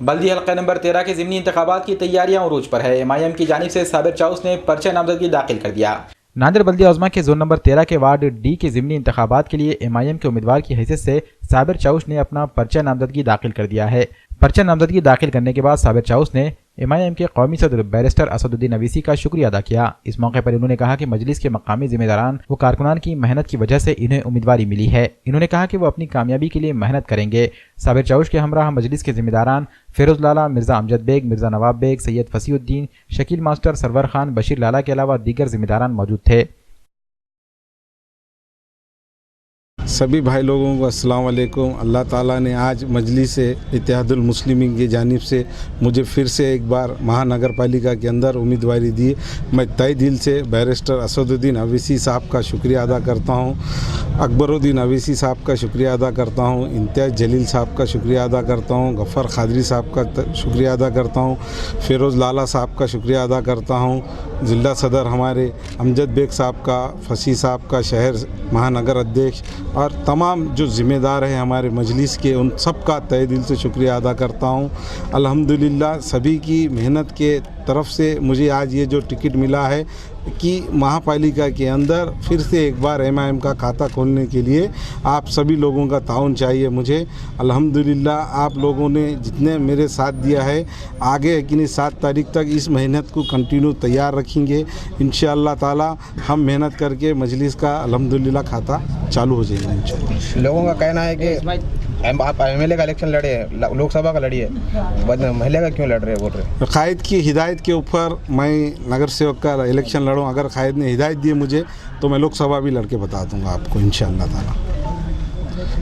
بلدی حلقہ نمبر 13 کے ضمنی انتخابات کی تیاریاں عروج پر ہے۔ MIM کی جانب سے صابر چاؤس نے پرچہ نامزدگی داخل کر دیا۔ ناندیڑ بلدیہ عظمیٰ کے زون نمبر 13 کے وارڈ ڈی کے ضمنی انتخابات کے لیے MIM کے امیدوار کی حیثیت سے صابر چاؤس نے اپنا پرچہ نامزدگی داخل کر دیا ہے۔ پرچہ نامزدگی داخل کرنے کے بعد صابر چاؤس نے MIM کے قومی صدر بیرسٹر اسد الدین اویسی کا شکریہ ادا کیا۔ اس موقع پر انہوں نے کہا کہ مجلس کے مقامی ذمہ داران و کارکنان کی محنت کی وجہ سے انہیں امیدواری ملی ہے۔ انہوں نے کہا کہ وہ اپنی کامیابی کے لیے محنت کریں گے۔ صابر چاؤس کے ہمراہ مجلس کے ذمہ داران فیروز لالا، مرزا امجد بیگ، مرزا نواب بیگ، سید فصیح الدین، شکیل ماسٹر، سرور خان، بشیر لالا کے علاوہ دیگر ذمہ داران موجود تھے۔ سبھی بھائی لوگوں کو السلام علیکم۔ اللہ تعالیٰ نے آج مجلس اتحاد المسلمین کی جانب سے مجھے پھر سے ایک بار مہانگر پالیکا کے اندر امیدواری دی۔ میں تہ دل سے بیرسٹر اسد الدین اویسی صاحب کا شکریہ ادا کرتا ہوں، اکبر الدین اویسی صاحب کا شکریہ ادا کرتا ہوں، امتیاز جلیل صاحب کا شکریہ ادا کرتا ہوں، غفار قادری صاحب کا شکریہ ادا کرتا ہوں، فیروز لالا صاحب کا شکریہ ادا کرتا ہوں، ضلع صدر ہمارے امجد بیگ صاحب کا، فصیح صاحب کا شہر مہانگر ادھیش اور تمام جو ذمہ دار ہیں ہمارے مجلس کے، ان سب کا تہ دل سے شکریہ ادا کرتا ہوں۔ الحمدللہ سبھی کی محنت کے طرف سے مجھے آج یہ جو ٹکٹ ملا ہے کہ مہاپالیکا کے اندر پھر سے ایک بار MIM کا کھاتہ کھولنے کے لیے آپ سبھی لوگوں کا تعاون چاہیے مجھے۔ الحمدللہ آپ لوگوں نے جتنے میرے ساتھ دیا ہے، آگے یقینی 7 تاریخ تک اس محنت کو کنٹینیو تیار رکھیں گے۔ انشاءاللہ تعالی ہم محنت کر کے مجلس کا الحمدللہ کھاتہ چالو ہو جائے گا انشاءاللہ۔ لوگوں کا کہنا ہے کہ آپ MLA کا الیکشن لڑے ہیں، لوک سبھا کا لڑی ہے، محلے کا کیوں لڑ رہے بول رہے؟ قائد کی ہدایت کے اوپر میں نگر سیوک کا الیکشن لڑوں، اگر قائد نے ہدایت دی مجھے تو میں لوک سبھا بھی لڑ کے بتا دوں گا آپ کو انشاءاللہ تعالی۔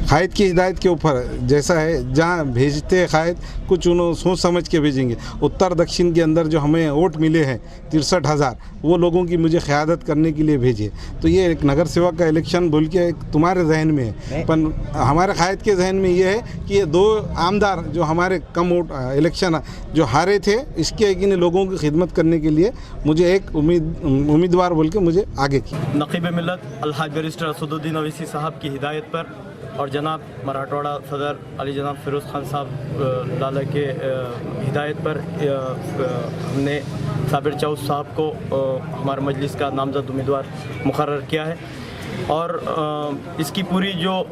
قائد کی ہدایت کے اوپر جیسا ہے، جہاں بھیجتے قائد کچھ انہوں سوچ سمجھ کے بھیجیں گے۔ اتر دکشن کے اندر جو ہمیں ووٹ ملے ہیں 63,000، وہ لوگوں کی مجھے قیادت کرنے کے لیے بھیجے، تو یہ ایک نگر سیوک کا الیکشن بول کے تمہارے ذہن میں ہے، پر ہمارے قائد کے ذہن میں یہ ہے کہ یہ 2 آمدار جو ہمارے کم ووٹ الیکشن جو ہارے تھے، اس کے یقین لوگوں کی خدمت کرنے کے لیے مجھے ایک امیدوار بول کے مجھے آگے کی۔ نقیب ملت الحاج بیرسٹر اسد الدین اویسی صاحب کی ہدایت پر اور جناب مراٹھواڑہ صدر علی جناب فیروز خان صاحب لالا کے ہدایت پر ہم نے صابر چاؤس صاحب کو ہمارے مجلس کا نامزد امیدوار مقرر کیا ہے، اور اس کی پوری جو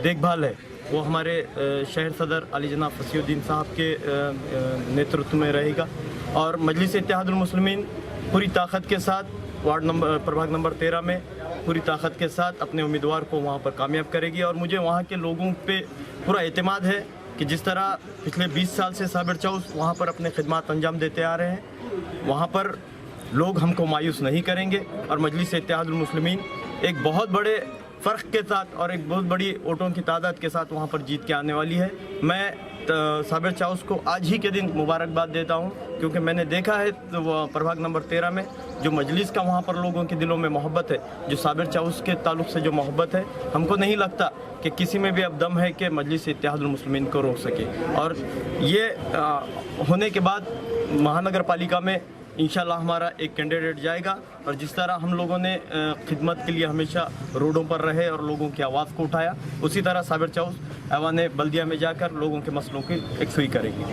دیکھ بھال ہے وہ ہمارے شہر صدر علی جناب فصیح الدین صاحب کے نیترتو میں رہے گا، اور مجلس اتحاد المسلمین پوری طاقت کے ساتھ پربھاگ نمبر 13 میں پوری طاقت کے ساتھ اپنے امیدوار کو وہاں پر کامیاب کرے گی۔ اور مجھے وہاں کے لوگوں پہ پورا اعتماد ہے کہ جس طرح پچھلے 20 سال سے صابر چاؤس وہاں پر اپنے خدمات انجام دیتے آ رہے ہیں، وہاں پر لوگ ہم کو مایوس نہیں کریں گے، اور مجلس اتحاد المسلمین ایک بہت بڑے فرق کے ساتھ اور ایک بہت بڑی ووٹوں کی تعداد کے ساتھ وہاں پر جیت کے آنے والی ہے۔ میں صابر چاؤس کو آج ہی کے دن مبارکباد دیتا ہوں، کیونکہ میں نے دیکھا ہے پربھاگ نمبر 13 میں جو مجلس کا وہاں پر لوگوں کے دلوں میں محبت ہے، جو صابر چاؤس کے تعلق سے جو محبت ہے، ہم کو نہیں لگتا کہ کسی میں بھی اب دم ہے کہ مجلس اتحاد المسلمین کو روک سکے۔ اور یہ ہونے کے بعد مہانگر پالیکا میں انشاءاللہ ہمارا ایک کینڈیڈیٹ جائے گا، اور جس طرح ہم لوگوں نے خدمت کے لیے ہمیشہ روڈوں پر رہے اور لوگوں کی آواز کو اٹھایا، اسی طرح صابر چاؤس ایوان بلدیہ میں جا کر لوگوں کے مسئلوں کی یکسوئی کرے گی۔